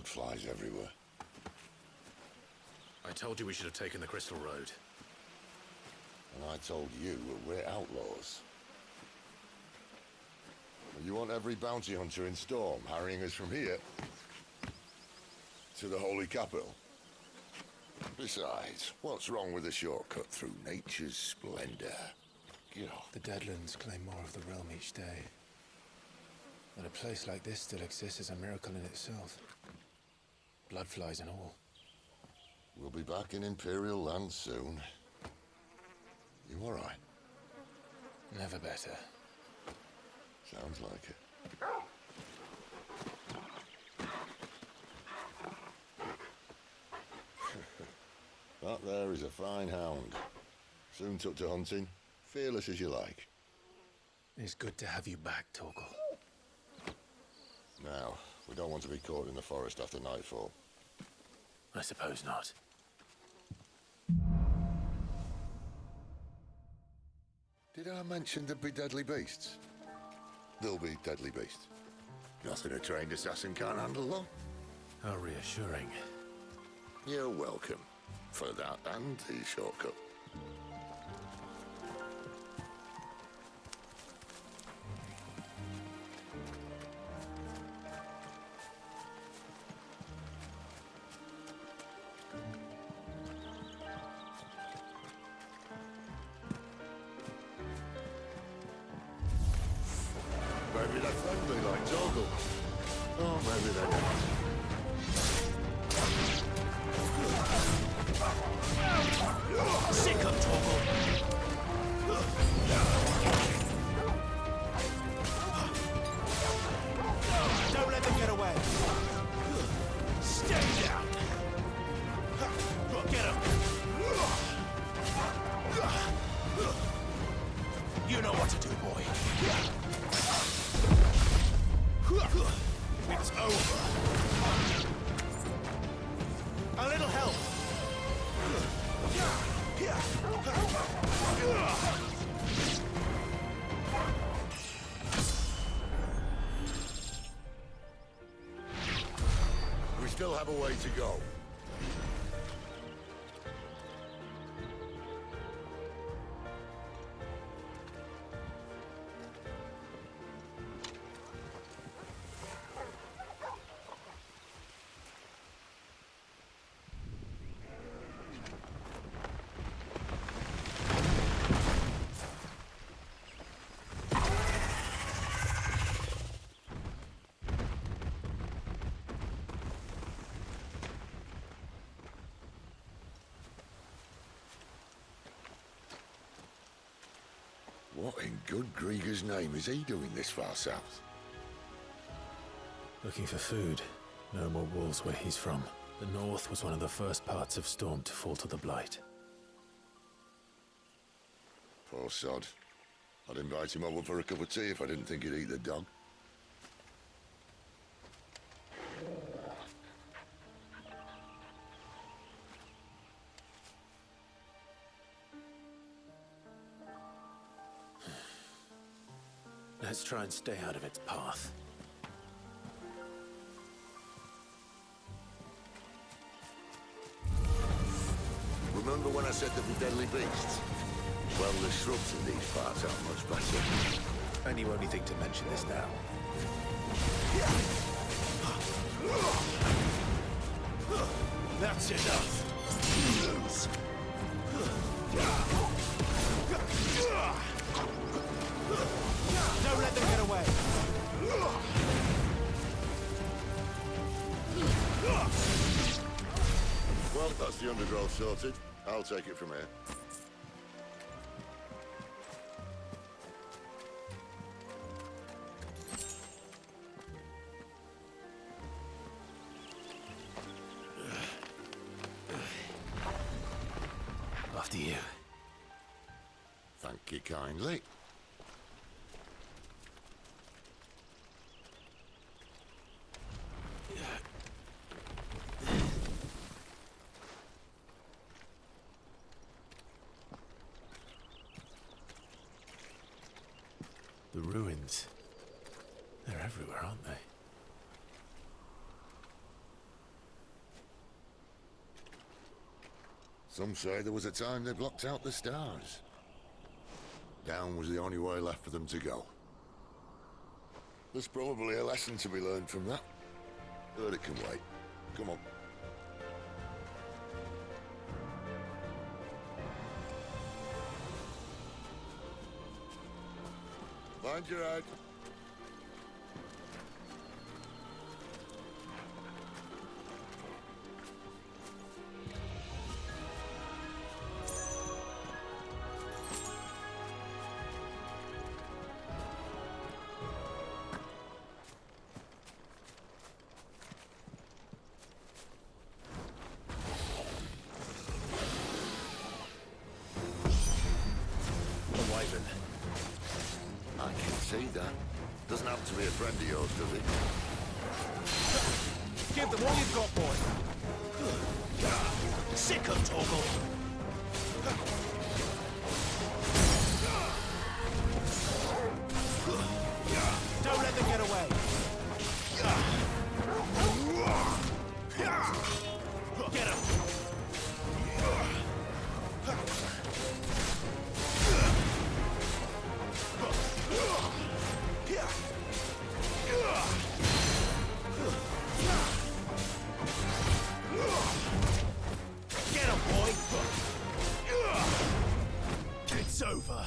Blood flies everywhere. I told you we should have taken the Crystal Road. And I told you that we're outlaws. You want every bounty hunter in Storm harrying us from here to the Holy Capital? Besides, what's wrong with a shortcut through nature's splendor? Get off. The Deadlands claim more of the realm each day. That a place like this still exists is a miracle in itself. Bloodflies and all. We'll be back in Imperial land soon. You all right? Never better. Sounds like it. That there is a fine hound. Soon took to hunting. Fearless as you like. It's good to have you back, Torgal. Now, we don't want to be caught in the forest after nightfall. I suppose not. Did I mention there'd be deadly beasts? There'll be deadly beasts. Nothing a trained assassin can't handle, though. How reassuring. You're welcome. For that and the shortcut. Maybe they're friendly like Torgal. Oh, maybe they're not. Sick of Torgal! Don't let them get away! Stay down! Get him! You know what to do, boy. It's over. A little help. We still have a way to go. What in good Grieger's name is he doing this far south? Looking for food. No more wolves where he's from. The north was one of the first parts of Storm to fall to the Blight. Poor sod. I'd invite him over for a cup of tea if I didn't think he'd eat the dog. Let's try and stay out of its path. Remember when I said there'd be deadly beasts? Well, the shrubs in these parts aren't much better. And you only think to mention this now. That's enough. Don't let them get away. Well, that's the undergrowth sorted. I'll take it from here. After you. Thank you kindly. The ruins. 'Ruins. 'They're everywhere, aren't they? Poor sod. I would invite him over for a cup of tea if I didn't think he'd eat the dog. The ruins. They're everywhere, aren't they? 'Ruins. 'They're everywhere, aren't they? 'Ruins. 'They're everywhere, aren't they? Some say there was a time they blocked out the stars. Down was the only way left for them to go. There's probably a lesson to be learned from that. But it can wait. Come on. Mind your head. I can see that. Doesn't happen to be a friend of yours, does it? Give them all you've got, boy. Sick of Torgal. Don't let them get away. Get him. Get him, boy! It's over.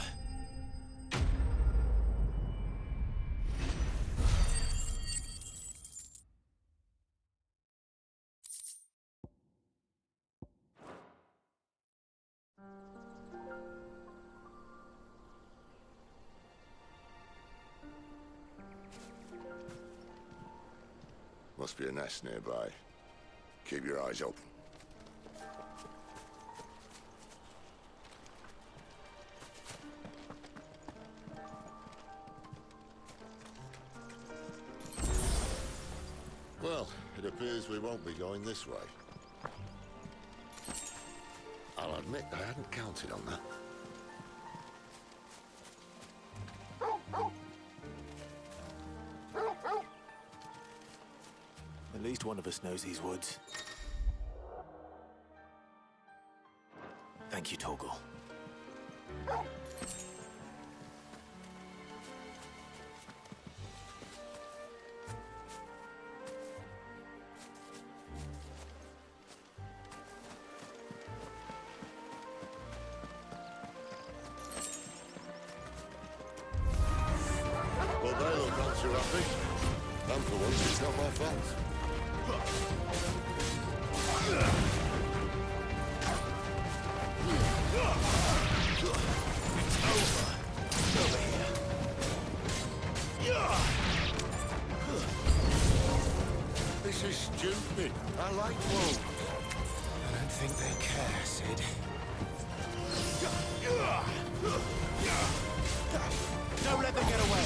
Must be a nest nearby. Keep your eyes open. Well, it appears we won't be going this way. I'll admit I hadn't counted on that. At least one of us knows these woods. Thank you, Torgal. Well, they look not too happy. And for once, it's not my fault. This is stupid. I like wolves. I don't think they care, Sid. Don't let them get away.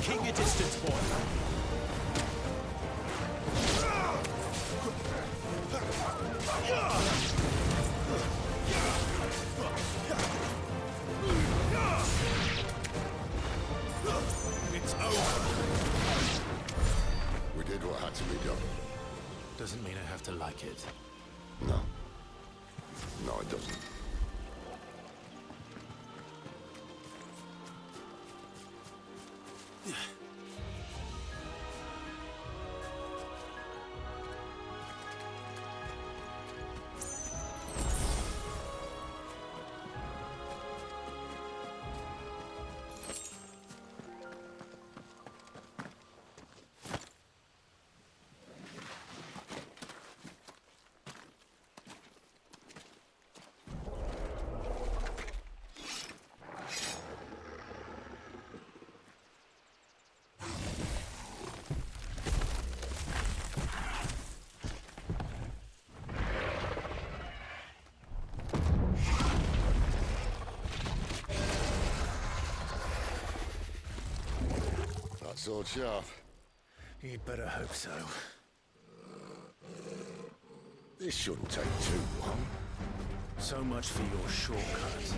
Keep your distance, boy. It's over. We did what had to be done. Doesn't mean I have to like it. No. No, it doesn't. Sword sharp. You'd better hope so. This shouldn't take too long. So much for your shortcut.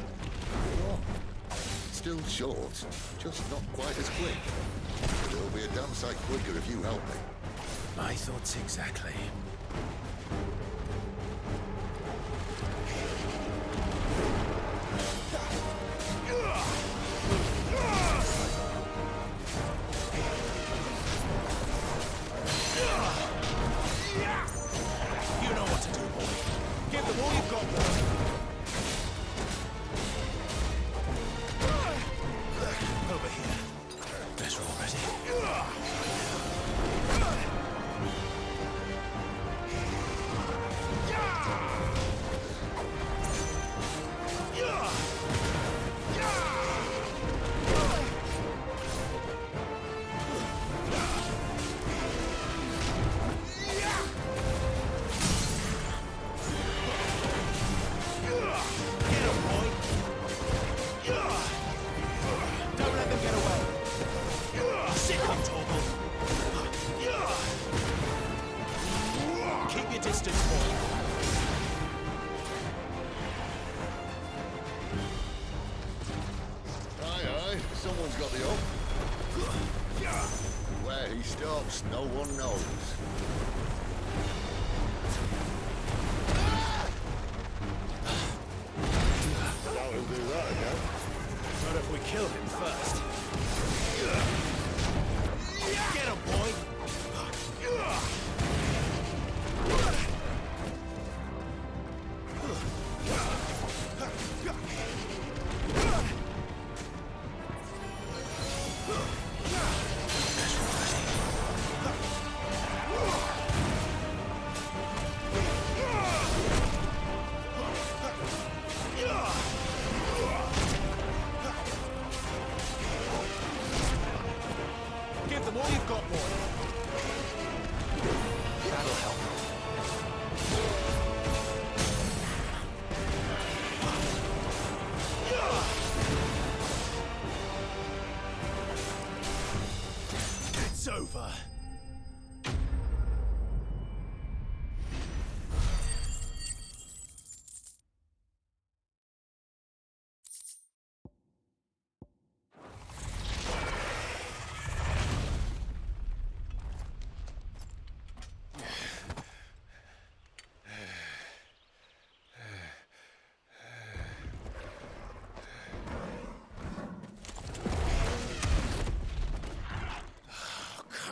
still short, just not quite as quick. But it'll be a damn sight quicker if you help me. My thoughts exactly. You know what to do, boy. Give them all you've got, boy. Over here. Better already. Get him, boy. Don't let them get away. Sit on, Torgal. Keep your distance, boy. Aye, someone's got the up. Where he stops, no one knows. Now he'll do that again. Not if we kill him first. Get him, boy. Give them all you've got, boy. That'll help. It's over.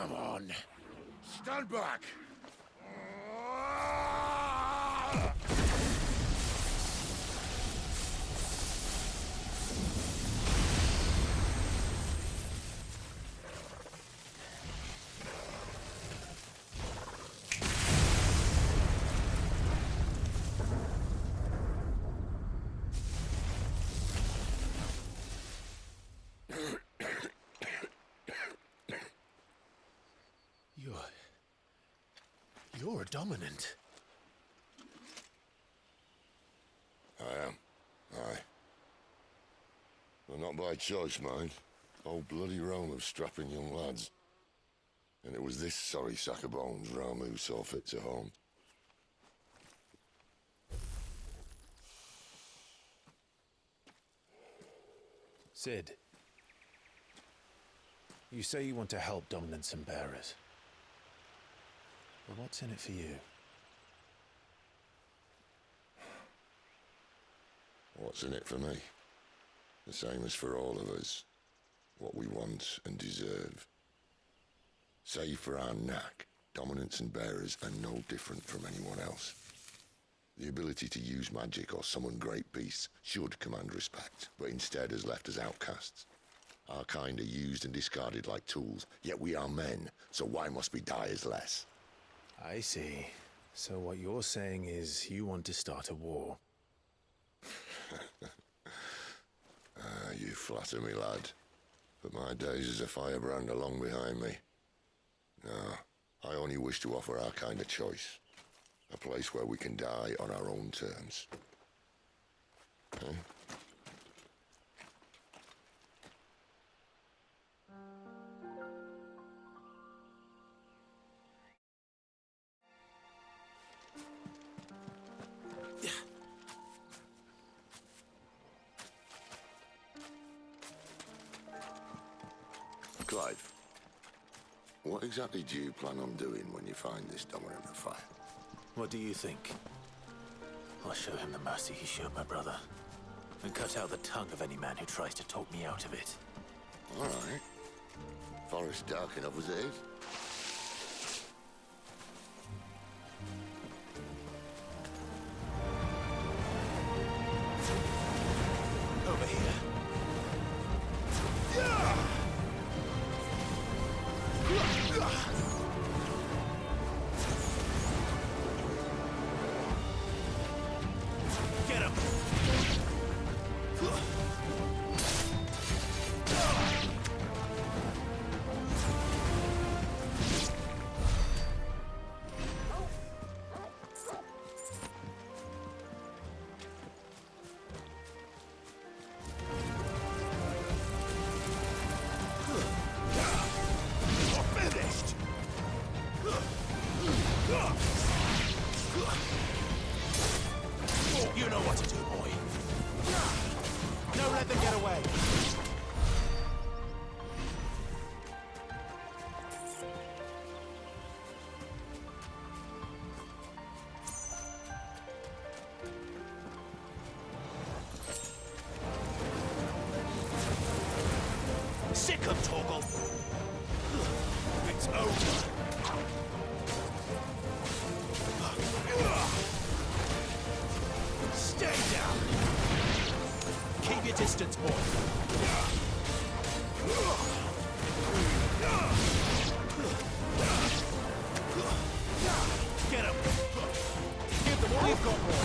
Come on. Stand back! You're a dominant. I am. Aye. Well, not by choice, mind. Whole bloody realm of strapping young lads. And it was this sorry sack of bones Ramu saw fit to home. Sid, you say you want to help dominants and bearers. But what's in it for you? What's in it for me? The same as for all of us. What we want and deserve. Save for our knack, dominants and bearers are no different from anyone else. The ability to use magic or summon great beasts should command respect, but instead has left us outcasts. Our kind are used and discarded like tools, yet we are men, so why must we die as less? I see. So what you're saying is you want to start a war. You flatter me, lad. But my days as a firebrand are long behind me. No, I only wish to offer our kind a choice. A place where we can die on our own terms. Eh? Clive, what exactly do you plan on doing when you find this dumber in the fire? What do you think? I'll show him the mercy he showed my brother, and cut out the tongue of any man who tries to talk me out of it. All right. Forest dark enough as it is. Over here. Get him! Finished! You know what to do, boy. Don't let them get away. Sick of Torgal. It's over. Stay down. Keep your distance, boy. Get him. Give them all you've got, boy.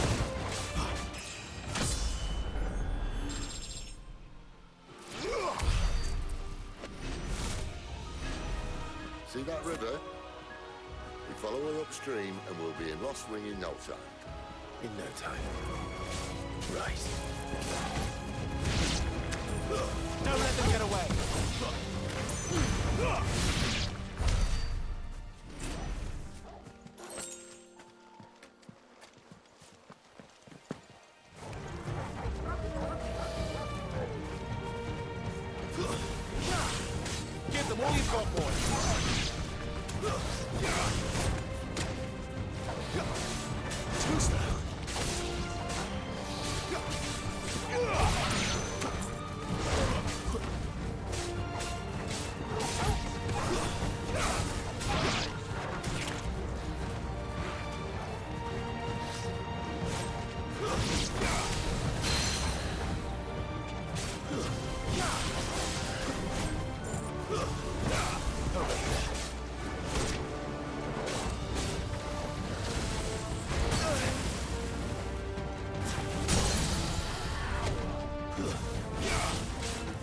See that river? We follow her upstream and we'll be in Lost Wing in no time. In no time. Right. Don't let them get away. Give them all you've got, boy. Too slow.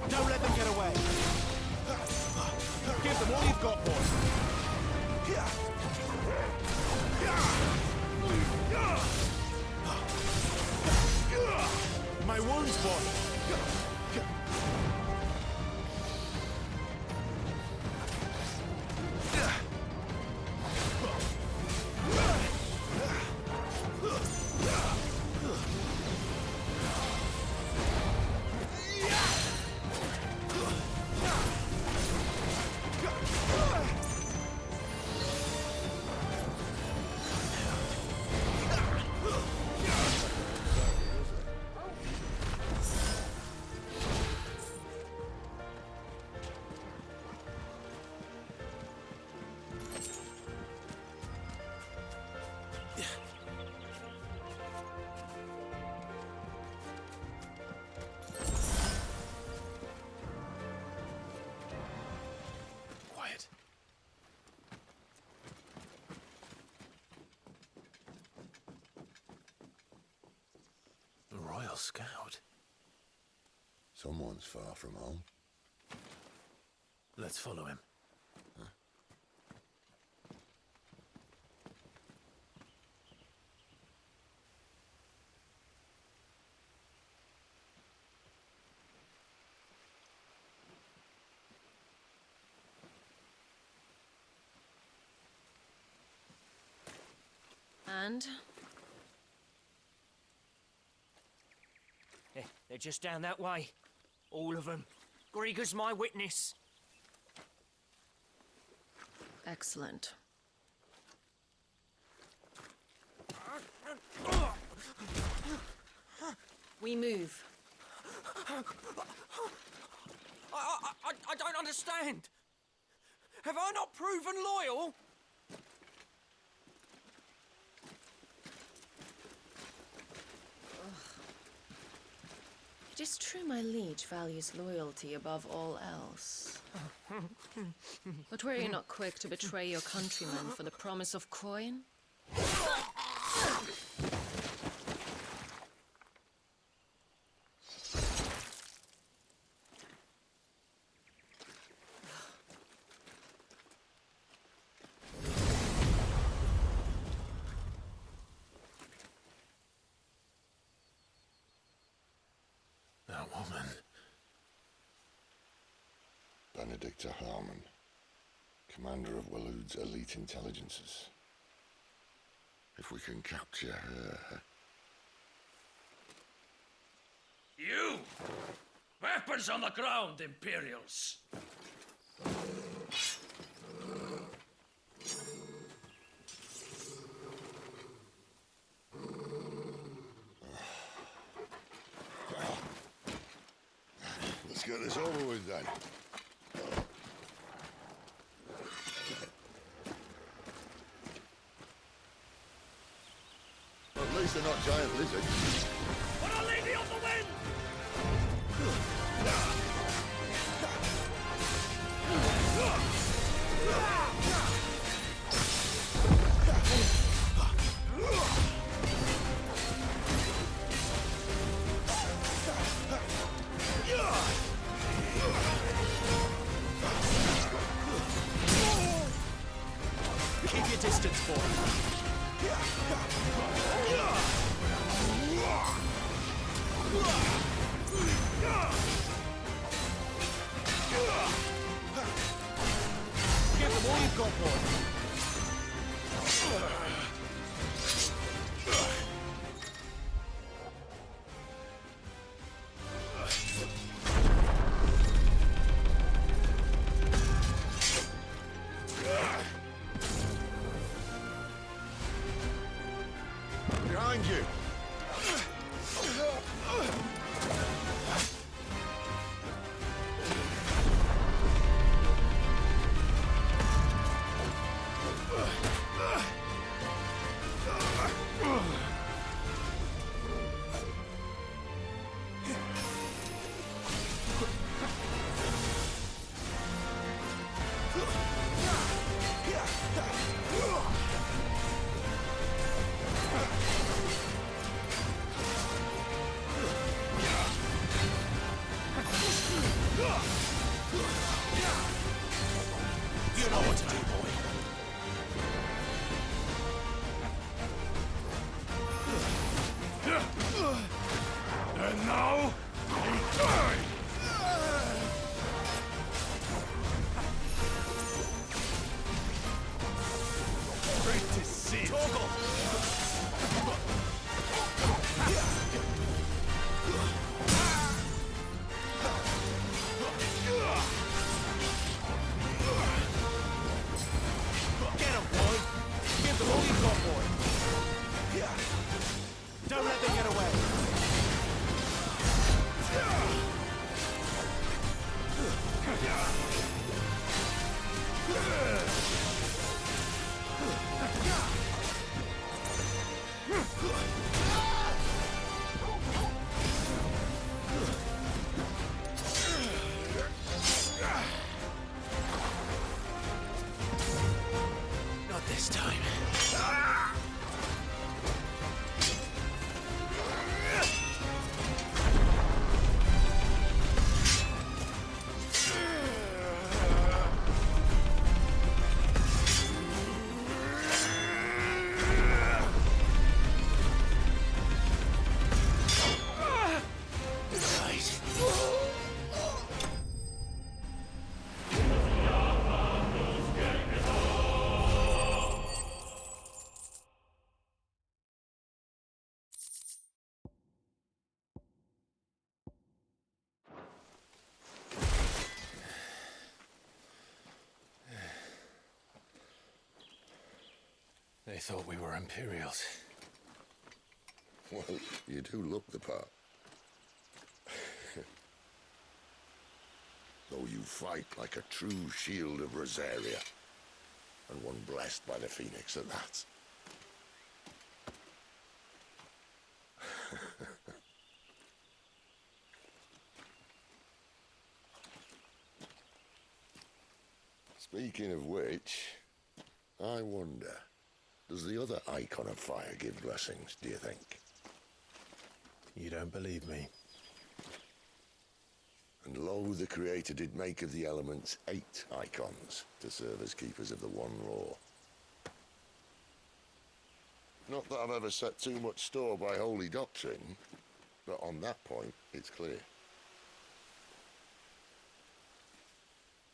Don't let them get away. Give them all you've got, boy. My wounds, boy. Quiet. The Royal Scout. Someone's far from home. Let's follow him. And? They're just down that way. All of them. Grieger's my witness. Excellent. We move. I don't understand. Have I not proven loyal? It is true my liege values loyalty above all else. But were you not quick to betray your countrymen for the promise of coin? That woman. Benedicta Harmon, commander of Walood's elite intelligences. If we can capture her... You! Weapons on the ground, Imperials! Let's get this over with then. At least they're not giant lizards. For Our Lady of the Wind! Keep your distance, boy. Give them all you've got, boy. Behind you! thought we were Imperials. Well, you do look the part. Though you fight like a true shield of Rosaria. And one blessed by the Phoenix at that. Speaking of which, I wonder, does the other icon of fire give blessings, do you think? You don't believe me? And lo, the Creator did make of the elements 8 icons to serve as keepers of the one law. Not that I've ever set too much store by holy doctrine, but on that point, it's clear.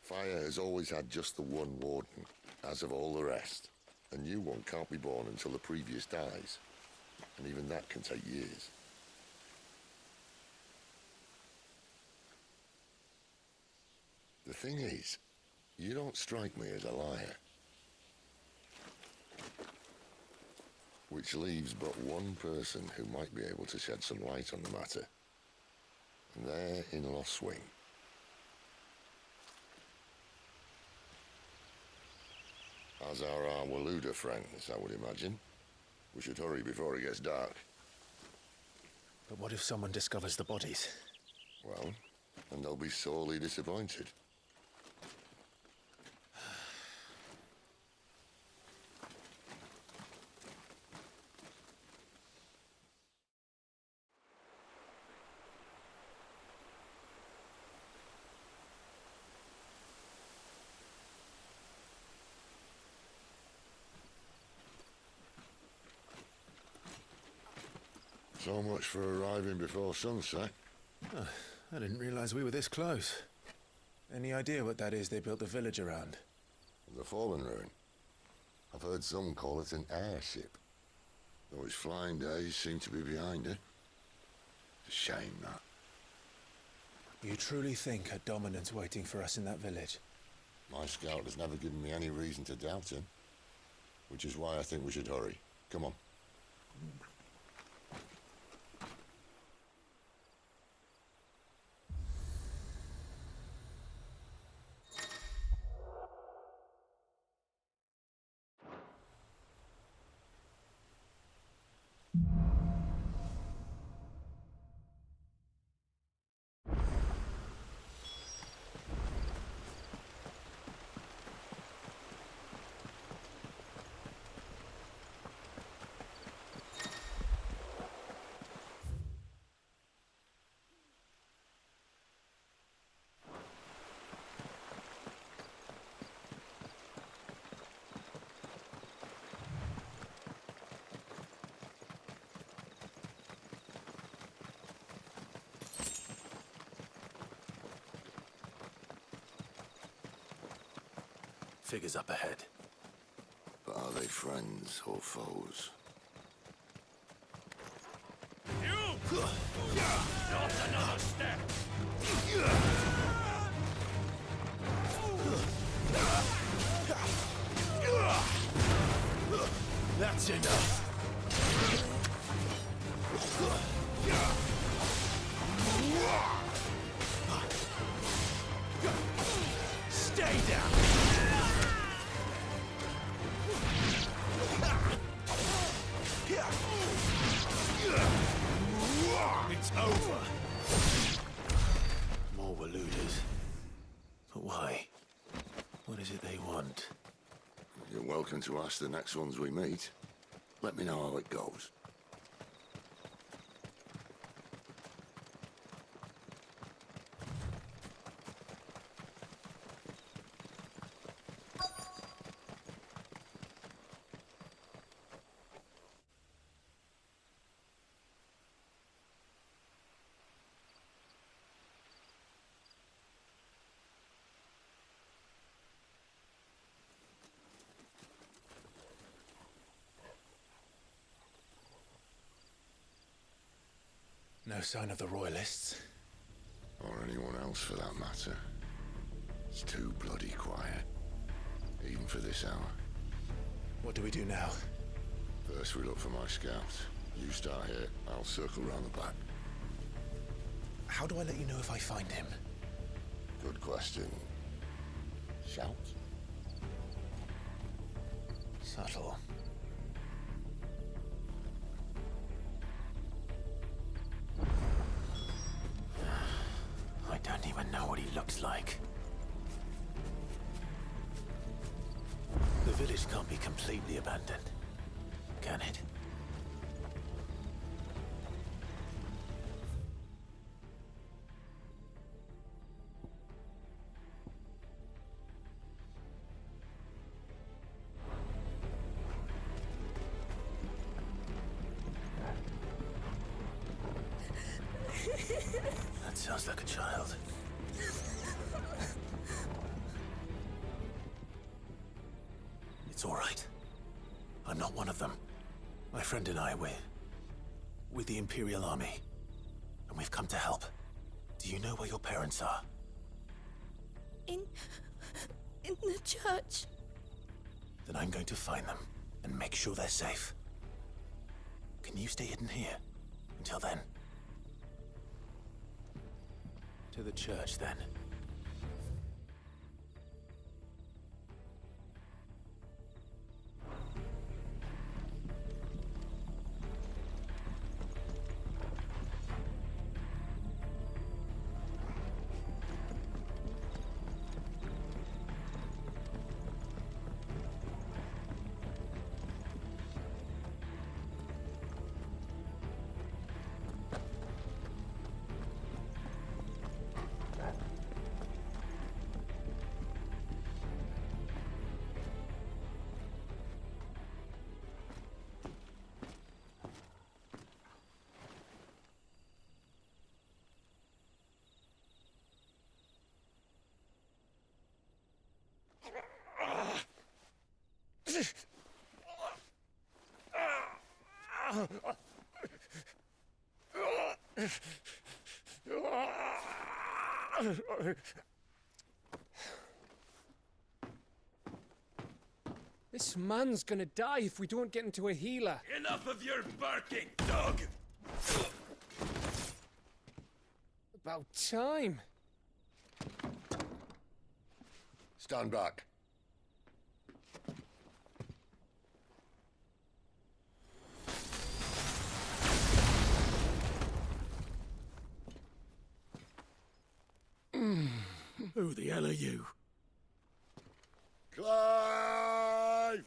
Fire has always had just the one warden, as of all the rest. A new one can't be born until the previous dies, and even that can take years. The thing is, you don't strike me as a liar. Which leaves but one person who might be able to shed some light on the matter. And they're in Lost Swing. As are our Waluda friends, I would imagine. We should hurry before it gets dark. But what if someone discovers the bodies? Well, and they'll be sorely disappointed. So much for arriving before sunset. I didn't realize we were this close. Any idea what that is they built the village around? The fallen ruin. I've heard some call it an airship. Though his flying days seem to be behind it. It's a shame, that. You truly think a dominant's waiting for us in that village? My scout has never given me any reason to doubt him. Which is why I think we should hurry. Come on. Figures up ahead. But are they friends or foes? You! Not another step! That's enough! Stay down! It's over. More Waludas. But why? What is it they want? You're welcome to ask the next ones we meet. Let me know how it goes. No sign of the Royalists. Or anyone else for that matter. It's too bloody quiet. Even for this hour. What do we do now? First we look for my scouts. You start here, I'll circle round the back. How do I let you know if I find him? Good question. Shout? Subtle. I don't even know what he looks like. The village can't be completely abandoned, can it? That sounds like a child. It's all right. I'm not one of them. My friend and I, we're with the Imperial Army, and we've come to help. Do you know where your parents are? In the church. Then I'm going to find them and make sure they're safe. Can you stay hidden here until then? To the church, then. This man's gonna die if we don't get into a healer. Enough of your barking, dog! About time. Stand back. Who the hell are you? Clive!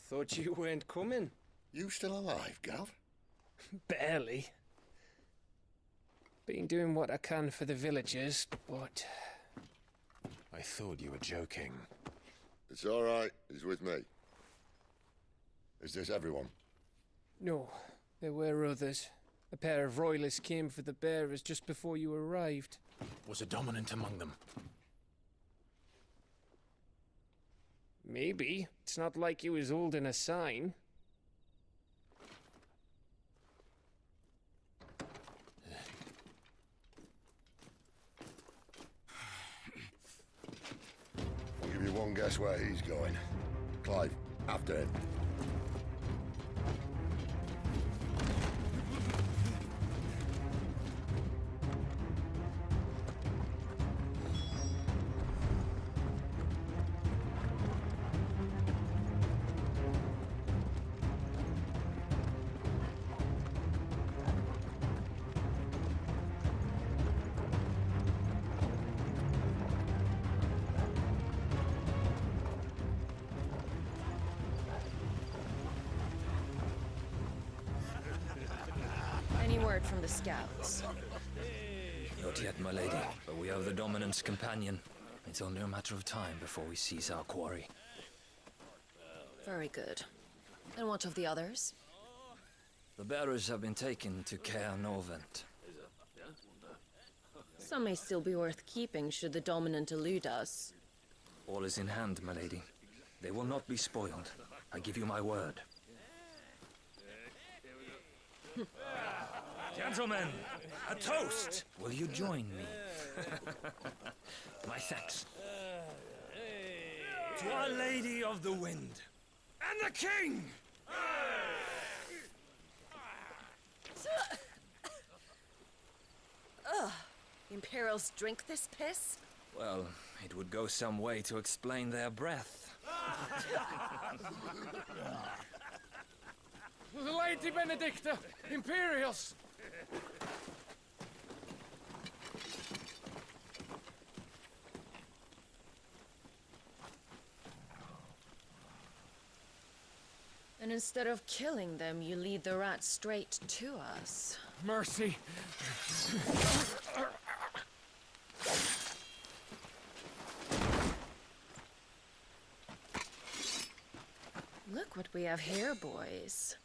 Thought you weren't coming. You still alive, Gav? Barely. Been doing what I can for the villagers, but... I thought you were joking. It's all right. He's with me. Is this everyone? No, there were others. A pair of royalists came for the bearers just before you arrived. Was a dominant among them? Maybe. It's not like he was holding a sign. I'll give you one guess where he's going. Clive, after him. Any word from the scouts? Not yet, my lady, but we have the Dominant's companion. It's only a matter of time before we seize our quarry. Very good. And what of the others? The bearers have been taken to Caer Novent. Some may still be worth keeping should the dominant elude us. All is in hand, my lady. They will not be spoiled. I give you my word. Gentlemen, a toast! Will you join me? My thanks. To Our Lady of the Wind, And the king! Imperials drink this piss? Well, it would go some way to explain their breath. Lady Benedicta! Imperials! And instead of killing them, you lead the rat straight to us. Mercy! Look what we have here, boys.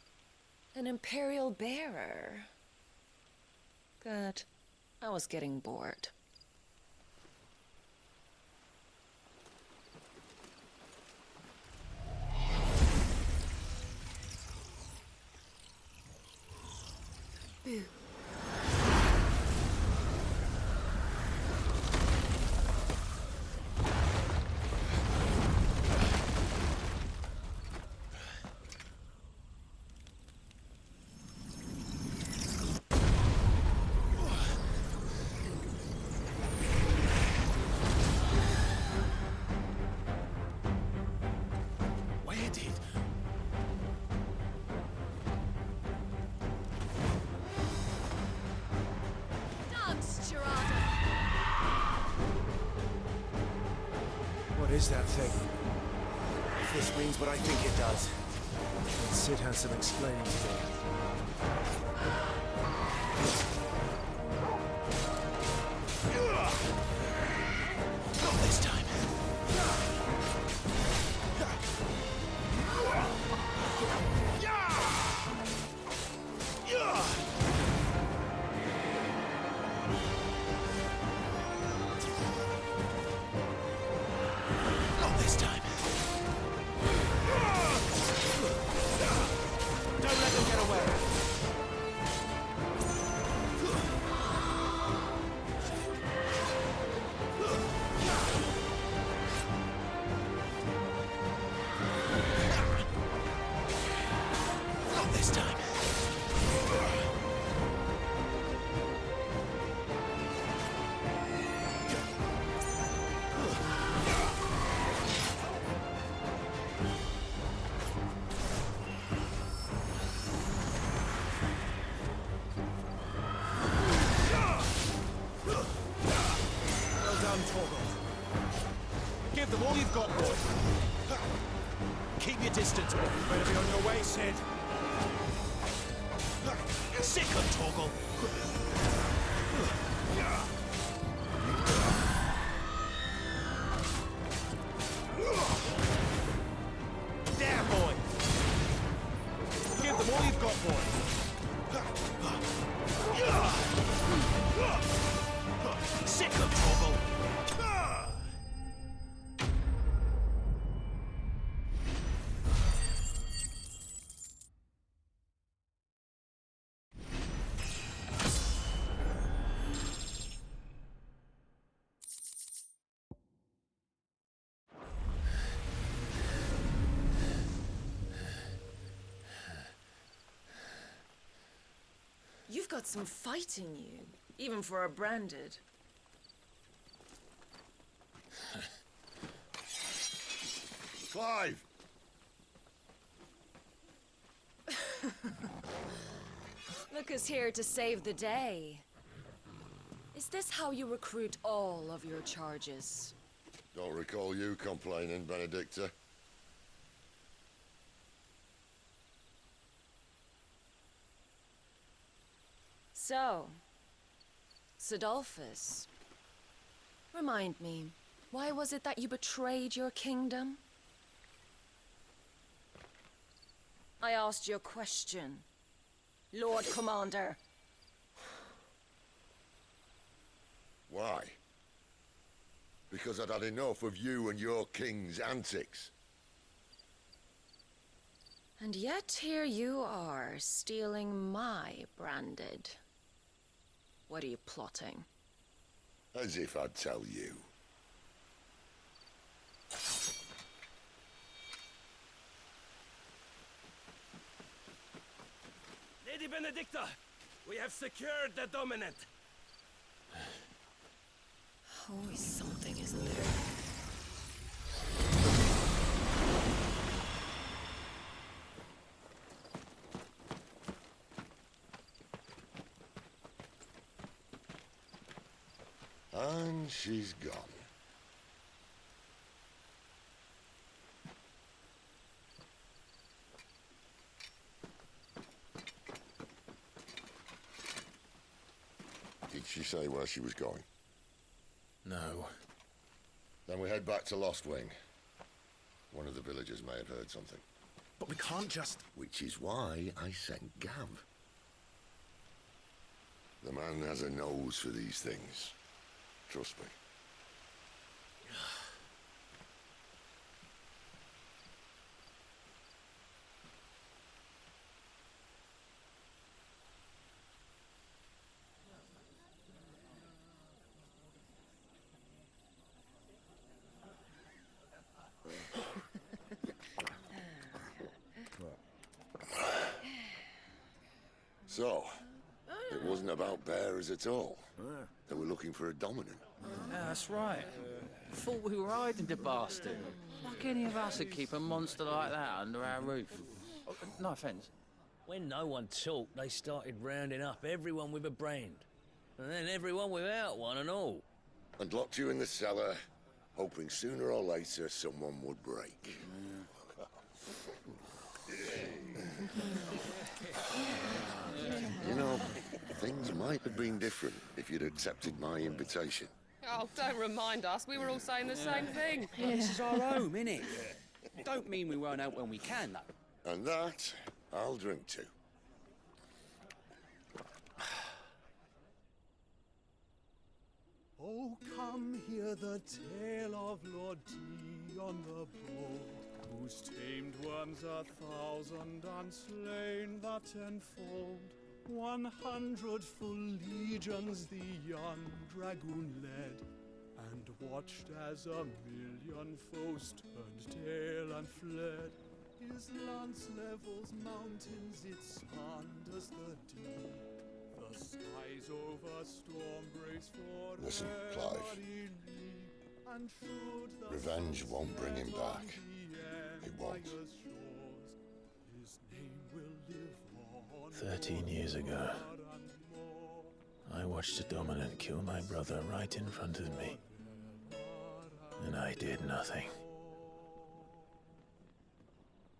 An Imperial bearer. Good. I was getting bored. Boo. Where did... Dance, Gerardo! What is that thing? If this means what I think it does, then Sid has some explaining to do. Not this time. Not this time. Don't let them get away. Not this time. Well done, Torgal. Give them all you've got, boy. Keep your distance, boy. Better be on your way, Sid. Sick of Torgal. There, boy. Give them all you've got, boy. Sick of Torgal. You've got some fight in you, even for a branded. Clive! Look who's here to save the day. Is this how you recruit all of your charges? Don't recall you complaining, Benedicta. So, Sidolphus, remind me, why was it that you betrayed your kingdom? I asked you a question, Lord Commander. Why? Because I'd had enough of you and your king's antics. And yet here you are, stealing my branded. What are you plotting? As if I'd tell you. Lady Benedicta! We have secured the dominant! Always something, isn't there? And she's gone. Did she say where she was going? No. Then we head back to Lost Wing. One of the villagers may have heard something. But we can't just... Which is why I sent Gav. The man has a nose for these things. Trust me. So, it wasn't about bearers at all. They were looking for a dominant. Yeah, that's right. Thought we were hiding the bastard. Like any of us would keep a monster like that under our roof. Oh, no offence. When no one talked, they started rounding up everyone with a brand. And then everyone without one and all. And locked you in the cellar, hoping sooner or later someone would break. You know, things might have been different if you'd accepted my invitation. Oh, don't remind us. We were all saying the same thing. This is our home, innit? Don't mean we won't out when we can, though. And that, I'll drink to. Oh, come hear the tale of Lord T on the bold, whose tamed worms 1,000 and slain the tenfold. 100 full legions the young dragoon led, and watched as 1,000,000 foes turned tail and fled. His lance levels mountains, it sanders the deep. The skies over storm breaks for Listen, Clive. and should the Revenge won't bring him back. It won't. His name will live on. 13 years ago, I watched a dominant kill my brother right in front of me. And I did nothing.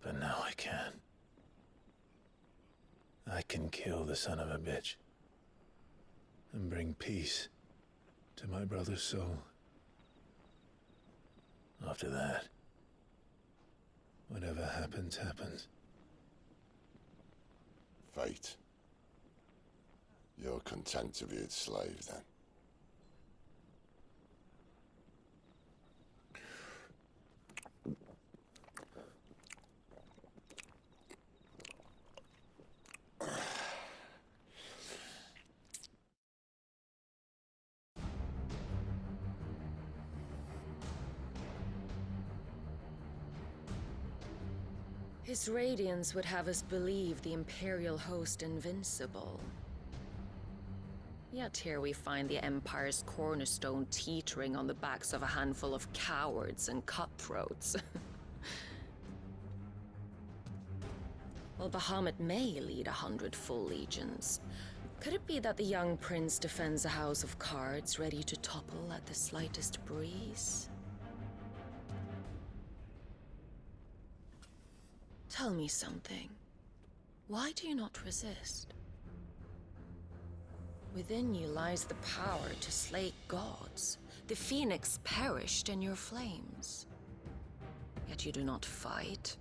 But now I can. I can kill the son of a bitch. And bring peace to my brother's soul. After that, whatever happens, happens. Fate. You're content to be its slave, then? His radiance would have us believe the Imperial host invincible. Yet here we find the Empire's cornerstone teetering on the backs of a handful of cowards and cutthroats. Well, Bahamut may lead 100 full legions. Could it be that the young prince defends a house of cards ready to topple at the slightest breeze? Tell me something. Why do you not resist? Within you lies the power to slay gods. The phoenix perished in your flames. Yet you do not fight.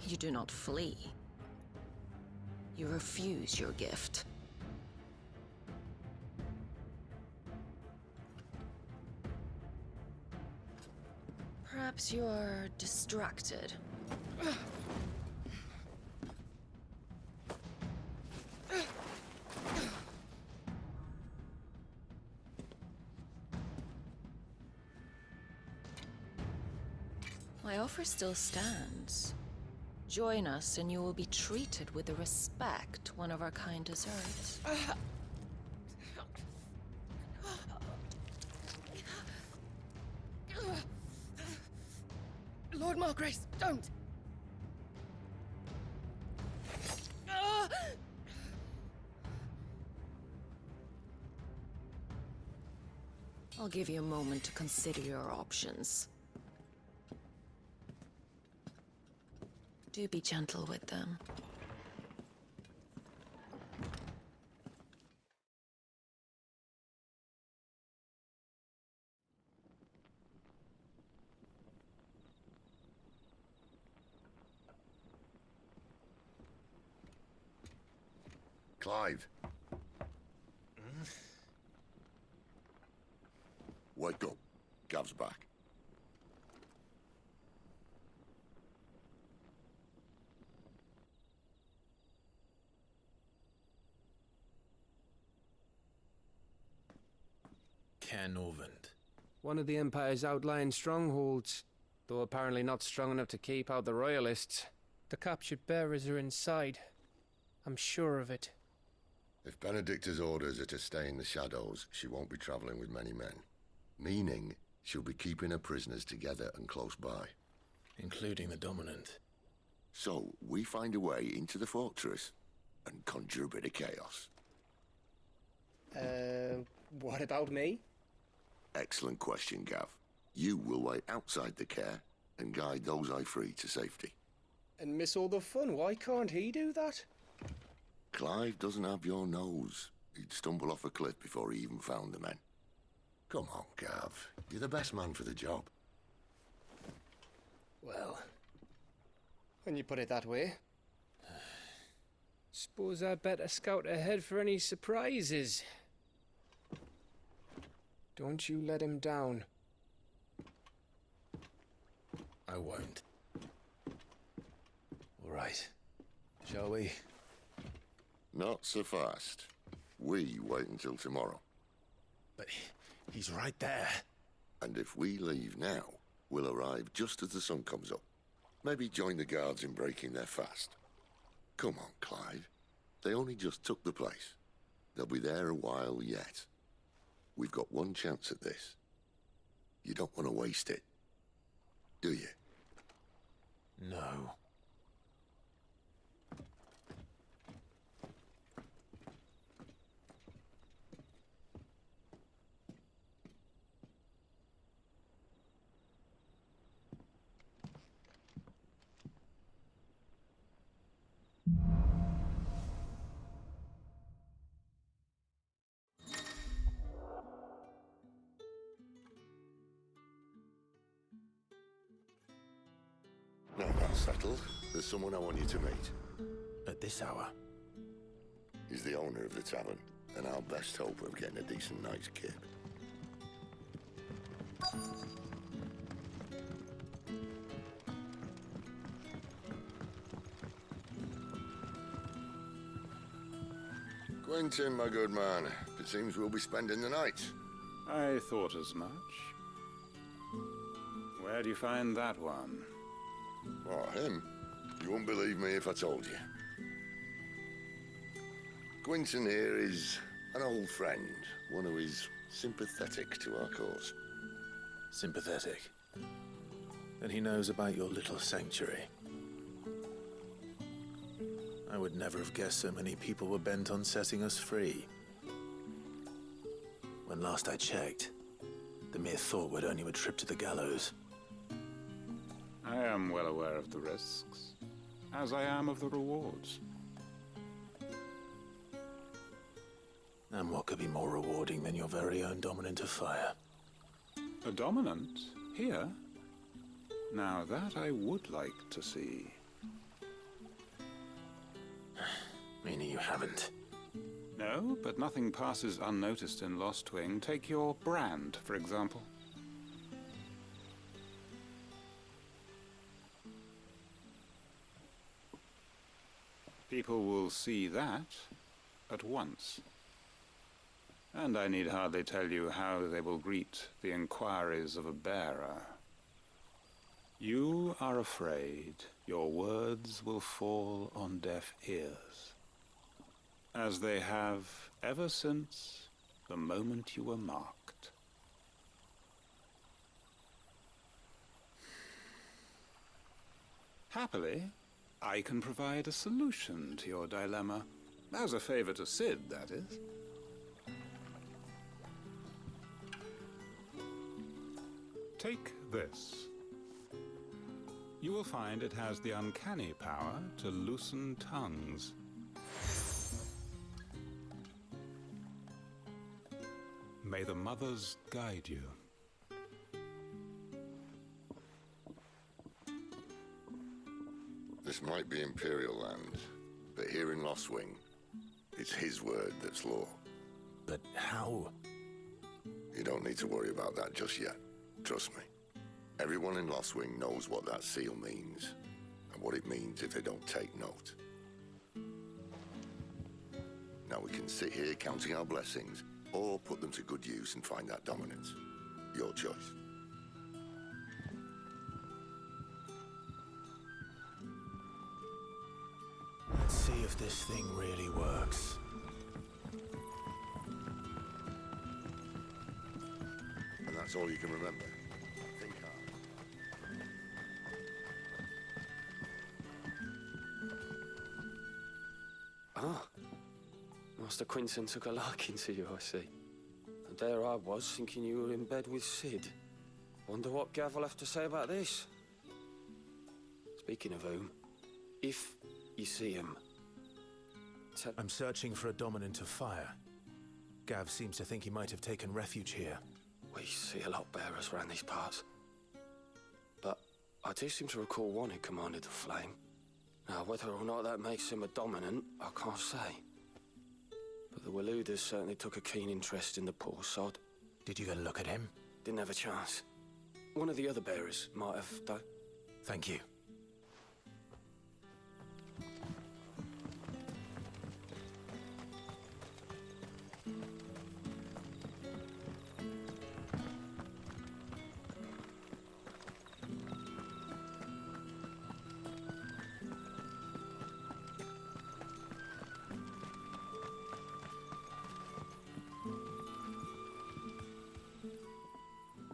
You do not flee. You refuse your gift. Perhaps you're distracted. My offer still stands. Join us and you will be treated with the respect one of our kind deserves. Lord Margrace, don't! I'll give you a moment to consider your options. Do be gentle with them. Clive. Wake up. Gav's back. Norvend. One of the Empire's outlying strongholds, though apparently not strong enough to keep out the Royalists. The captured bearers are inside. I'm sure of it. If Benedicta's orders are to stay in the shadows, she won't be traveling with many men. Meaning, she'll be keeping her prisoners together and close by. Including the Dominant. So, we find a way into the fortress and conjure a bit of chaos. What about me? Excellent question, Gav. You will wait outside the care and guide those I free to safety. And miss all the fun. Why can't he do that? Clive doesn't have your nose. He'd stumble off a cliff before he even found the men. Come on, Gav. You're the best man for the job. Well, when you put it that way. Suppose I'd better scout ahead for any surprises. Don't you let him down. I won't. All right. Shall we? Not so fast. We wait until tomorrow. But he's right there. And if we leave now, we'll arrive just as the sun comes up. Maybe join the guards in breaking their fast. Come on, Clive. They only just took the place. They'll be there a while yet. We've got one chance at this. You don't want to waste it, do you? No. Now that's settled. There's someone I want you to meet. At this hour? He's the owner of the tavern, and our best hope of getting a decent night's kip. Quentin, my good man. It seems we'll be spending the night. I thought as much. Where do you find that one? Oh, him? You wouldn't believe me if I told you. Quentin here is an old friend, one who is sympathetic to our cause. Sympathetic? Then he knows about your little sanctuary. I would never have guessed so many people were bent on setting us free. When last I checked, the mere thought would earn you a trip to the gallows. I am well aware of the risks, as I am of the rewards. And what could be more rewarding than your very own Dominant of Fire? A Dominant? Here? Now that I would like to see. Meaning you haven't? No, but nothing passes unnoticed in Lostwing. Take your brand, for example. People will see that at once. And I need hardly tell you how they will greet the inquiries of a bearer. You are afraid your words will fall on deaf ears, as they have ever since the moment you were marked. Happily, I can provide a solution to your dilemma. As a favor to Sid, that is. Take this. You will find it has the uncanny power to loosen tongues. May the mothers guide you. This might be Imperial land, but here in Lost Wing, it's his word that's law. But how? You don't need to worry about that just yet. Trust me. Everyone in Lost Wing knows what that seal means, and what it means if they don't take note. Now we can sit here counting our blessings, or put them to good use and find that dominance. Your choice. Let's see if this thing really works. And that's all you can remember. Think hard. Ah. Master Quinton took a liking to you, I see. And there I was, thinking you were in bed with Sid. Wonder what Gav will have to say about this. Speaking of whom, if you see him... I'm searching for a dominant of fire. Gav seems to think he might have taken refuge here. We see a lot bearers around these parts. But I do seem to recall one who commanded the flame. Now, whether or not that makes him a dominant, I can't say. But the Waluders certainly took a keen interest in the poor sod. Did you get a look at him? Didn't have a chance. One of the other bearers might have, though. Thank you.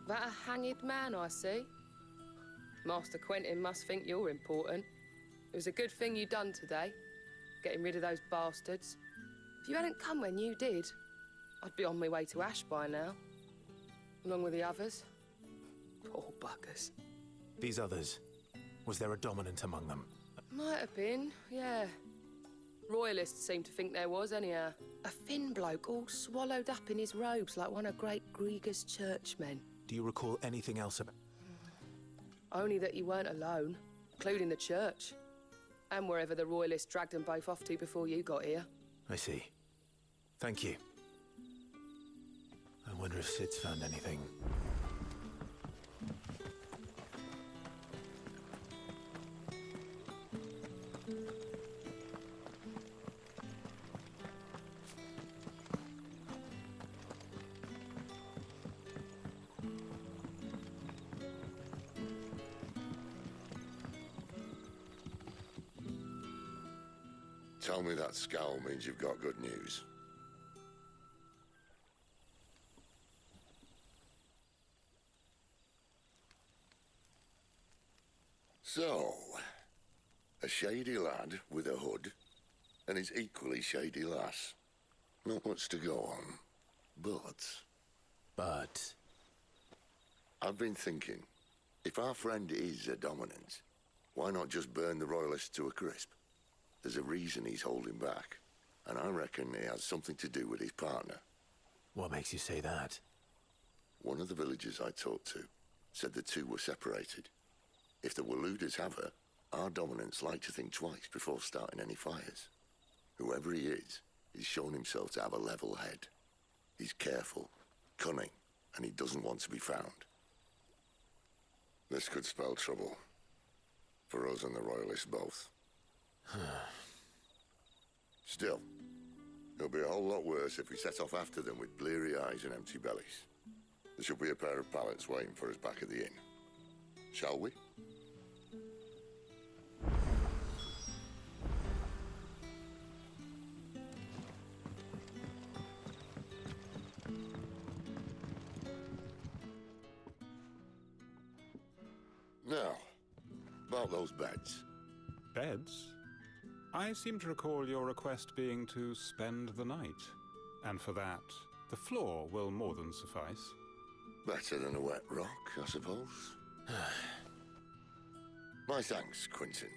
That a hanged man, I see. Master Quentin must think you're important. It was a good thing you done today, getting rid of those bastards. If you hadn't come when you did, I'd be on my way to Ash by now, along with the others. Poor buggers. These others, was there a dominant among them? Might have been, yeah. Royalists seem to think there was, anyhow. A thin bloke all swallowed up in his robes like one of Great Grieger's churchmen. Do you recall anything else about... Only that you weren't alone, including the church. And wherever the Royalists dragged them both off to before you got here. I see. Thank you. I wonder if Sid's found anything. Tell me that scowl means you've got good news. So, a shady lad with a hood, and his equally shady lass. Not much to go on, but... I've been thinking, if our friend is a dominant, why not just burn the Royalists to a crisp? There's a reason he's holding back, and I reckon it has something to do with his partner. What makes you say that? One of the villagers I talked to said the two were separated. If the Waluders have her, our dominants like to think twice before starting any fires. Whoever he is, he's shown himself to have a level head. He's careful, cunning, and he doesn't want to be found. This could spell trouble. For us and the Royalists both. Still, it'll be a whole lot worse if we set off after them with bleary eyes and empty bellies. There should be a pair of pallets waiting for us back at the inn. Shall we? Now, about those beds. Beds? I seem to recall your request being to spend the night. And for that, the floor will more than suffice. Better than a wet rock, I suppose. My thanks, Quentin.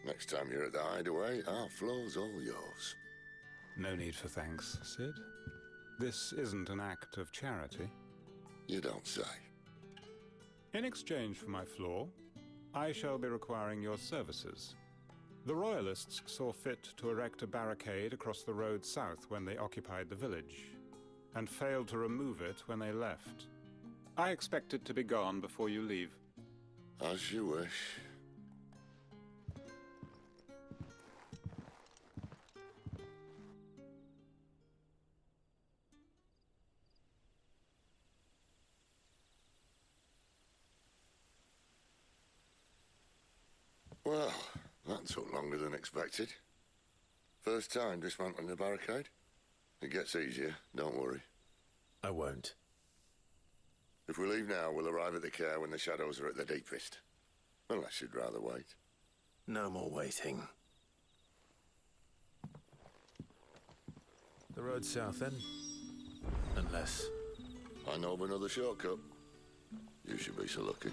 Next time you're at the hideaway, our floor's all yours. No need for thanks, Sid. This isn't an act of charity. You don't say. In exchange for my floor, I shall be requiring your services. The Royalists saw fit to erect a barricade across the road south when they occupied the village, and failed to remove it when they left. I expect it to be gone before you leave. As you wish. Well, that took longer than expected. First time dismantling the barricade? It gets easier, don't worry. I won't. If we leave now, we'll arrive at the care when the shadows are at their deepest. Unless you'd rather wait. No more waiting. The road south, then? Unless... I know of another shortcut. You should be so lucky.